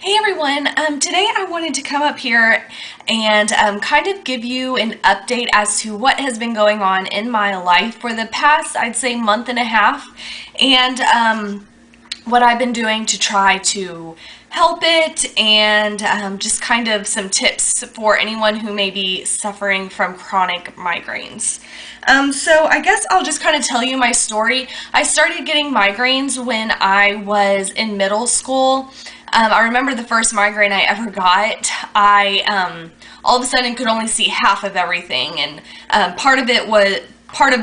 Hey everyone, today I wanted to come up here and kind of give you an update as to what has been going on in my life for the past, I'd say, month and a half, and what I've been doing to try to help it, and just kind of some tips for anyone who may be suffering from chronic migraines. So I guess I'll just kind of tell you my story. I started getting migraines when I was in middle school. I remember the first migraine I ever got. I all of a sudden could only see half of everything, and part of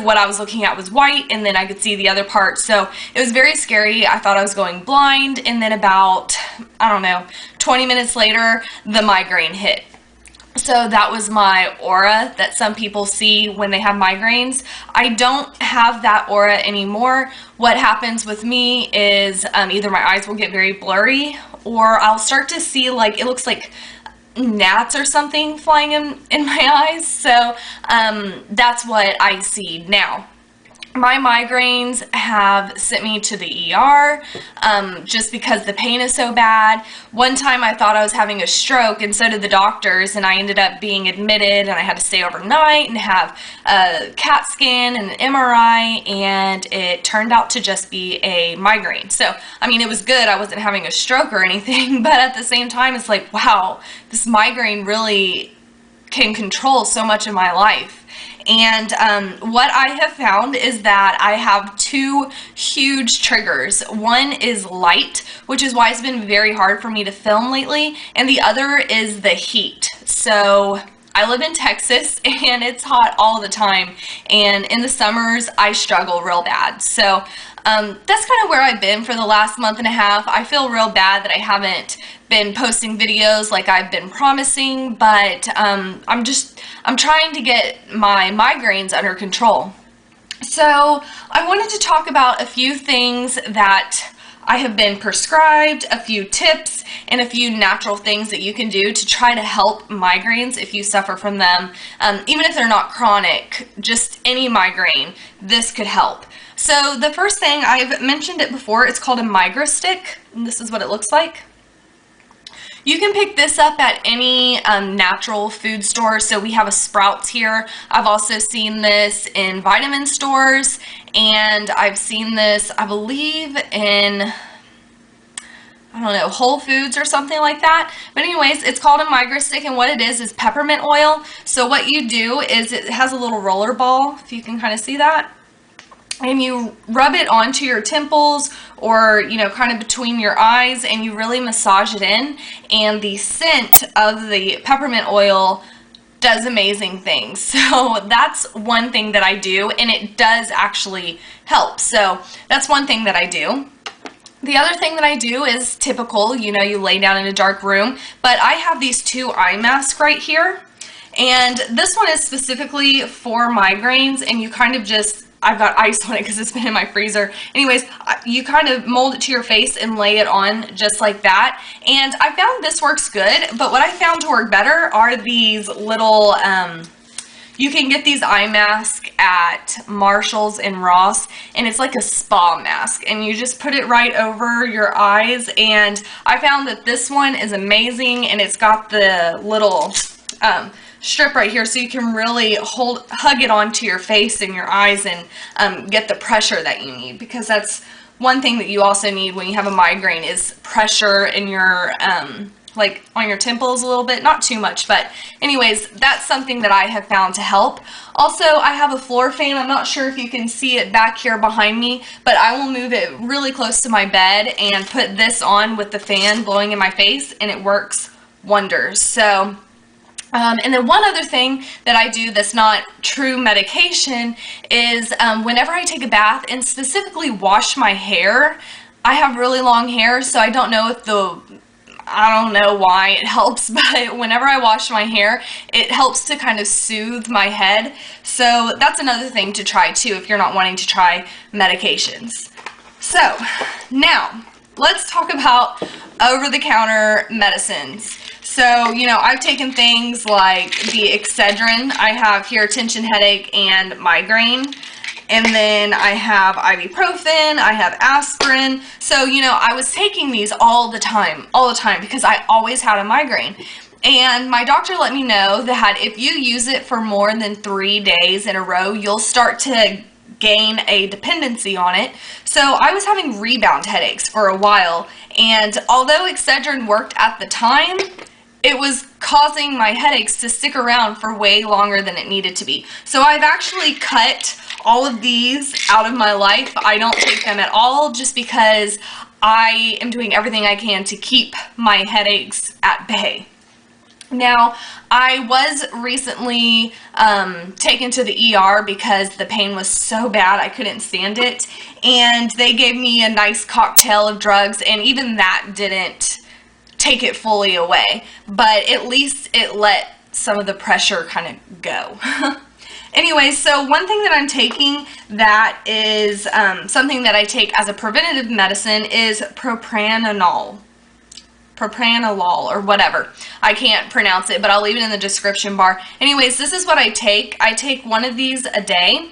what I was looking at was white, and then I could see the other part. So it was very scary. I thought I was going blind, and then about, I don't know, 20 minutes later, the migraine hit. So that was my aura that some people see when they have migraines. I don't have that aura anymore. What happens with me is either my eyes will get very blurry, or I'll start to see, like, it looks like gnats or something flying in my eyes. So that's what I see now. My migraines have sent me to the ER just because the pain is so bad. One time I thought I was having a stroke, and so did the doctors, and I ended up being admitted, and I had to stay overnight and have a CAT scan and an MRI, and it turned out to just be a migraine. So, I mean, it was good. I wasn't having a stroke or anything, but at the same time, it's like, wow, this migraine really can control so much of my life. And what I have found is that I have two huge triggers. One is light, which is why it's been very hard for me to film lately, and the other is the heat. So I live in Texas, and it's hot all the time, and in the summers I struggle real bad. So that's kind of where I've been for the last month and a half. I feel real bad that I haven't been posting videos like I've been promising, but I'm trying to get my migraines under control. So I wanted to talk about a few things that I have been prescribed, a few tips, and a few natural things that you can do to try to help migraines if you suffer from them. Even if they're not chronic, just any migraine, this could help. So the first thing, I've mentioned it before, it's called a Migra stick, and this is what it looks like. You can pick this up at any natural food store. So we have a Sprouts here. I've also seen this in vitamin stores, and I've seen this, I believe, in, I don't know, Whole Foods or something like that. But anyways, it's called a Migra stick, and what it is peppermint oil. So what you do is it has a little roller ball, if you can kind of see that. And you rub it onto your temples, or, you know, kind of between your eyes, and you really massage it in, and the scent of the peppermint oil does amazing things. So that's one thing that I do, and it does actually help. So that's one thing that I do. The other thing that I do is typical, you know, you lay down in a dark room, but I have these two eye masks right here, and this one is specifically for migraines, and you kind of just, I've got ice on it because it's been in my freezer. Anyways, you kind of mold it to your face and lay it on just like that. And I found this works good, but what I found to work better are these little, you can get these eye masks at Marshall's and Ross, and it's like a spa mask, and you just put it right over your eyes. And I found that this one is amazing, and it's got the little strip right here, so you can really hug it onto your face and your eyes, and get the pressure that you need, because that's one thing that you also need when you have a migraine is pressure in your like on your temples a little bit, not too much, but anyways, that's something that I have found to help. Also, I have a floor fan. I'm not sure if you can see it back here behind me, but I will move it really close to my bed and put this on with the fan blowing in my face, and it works wonders. So and then one other thing that I do that's not true medication is whenever I take a bath and specifically wash my hair, I have really long hair, so I don't know if I don't know why it helps, but whenever I wash my hair, it helps to kind of soothe my head. So that's another thing to try too if you're not wanting to try medications. So now let's talk about over-the-counter medicines. So, you know, I've taken things like the Excedrin. I have here tension headache and migraine. and then I have ibuprofen, I have aspirin. So, you know, I was taking these all the time, because I always had a migraine. And my doctor let me know that if you use it for more than 3 days in a row, you'll start to gain a dependency on it. So I was having rebound headaches for a while, and although Excedrin worked at the time, it was causing my headaches to stick around for way longer than it needed to be. So I've actually cut all of these out of my life. I don't take them at all, just because I am doing everything I can to keep my headaches at bay. Now, I was recently taken to the ER because the pain was so bad I couldn't stand it, and they gave me a nice cocktail of drugs, and even that didn't take it fully away, but at least it let some of the pressure kind of go. Anyway, so one thing that I'm taking that is something that I take as a preventative medicine is propranolol, or whatever. I can't pronounce it, but I'll leave it in the description bar. Anyways, this is what I take. I take one of these a day,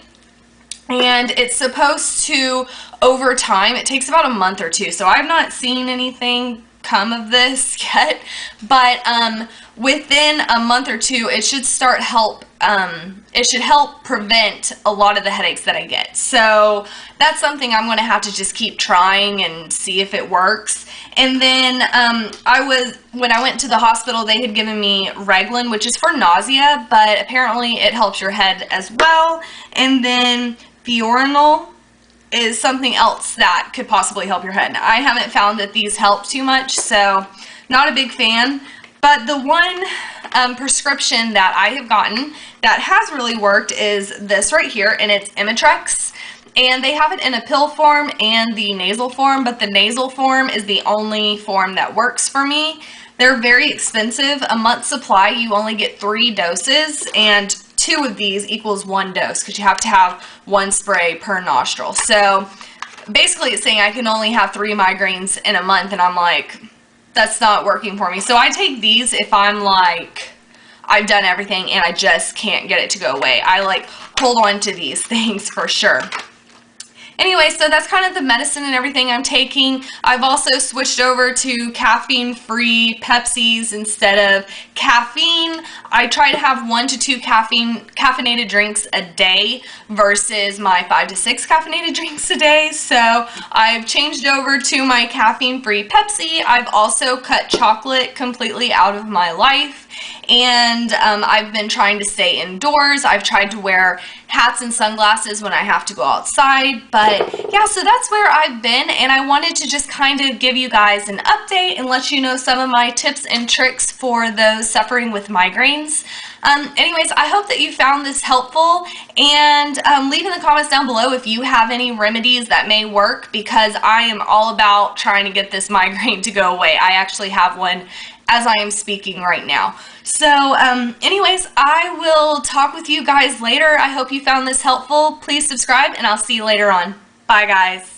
and it's supposed to, over time, it takes about a month or two, so I've not seen anything come of this yet, but within a month or two, it should help prevent a lot of the headaches that I get. So that's something I'm going to have to just keep trying and see if it works. And then when I went to the hospital, they had given me Reglan, which is for nausea, but apparently it helps your head as well. And then Fiorinol is something else that could possibly help your head. Now, I haven't found that these help too much, so not a big fan. But the one prescription that I have gotten that has really worked is this right here, and it's Imitrex. And they have it in a pill form and the nasal form, but the nasal form is the only form that works for me. They're very expensive. A month's supply, you only get 3 doses, and 2 of these equals 1 dose, because you have to have 1 spray per nostril. So basically it's saying I can only have 3 migraines in a month, and I'm like, that's not working for me. So I take these if I'm like, I've done everything and I just can't get it to go away. I like hold on to these things for sure. Anyway, so that's kind of the medicine and everything I'm taking. I've also switched over to caffeine-free Pepsis instead of caffeine. I try to have 1 to 2 caffeinated drinks a day versus my 5 to 6 caffeinated drinks a day. So I've changed over to my caffeine-free Pepsi. I've also cut chocolate completely out of my life. And I've been trying to stay indoors. I've tried to wear hats and sunglasses when I have to go outside. But yeah, so that's where I've been, and I wanted to just kind of give you guys an update and let you know some of my tips and tricks for those suffering with migraines. Anyways, I hope that you found this helpful, and leave in the comments down below if you have any remedies that may work, because I am all about trying to get this migraine to go away. I actually have one as I am speaking right now. So anyways, I will talk with you guys later. I hope you found this helpful. Please subscribe, and I'll see you later on. Bye, guys.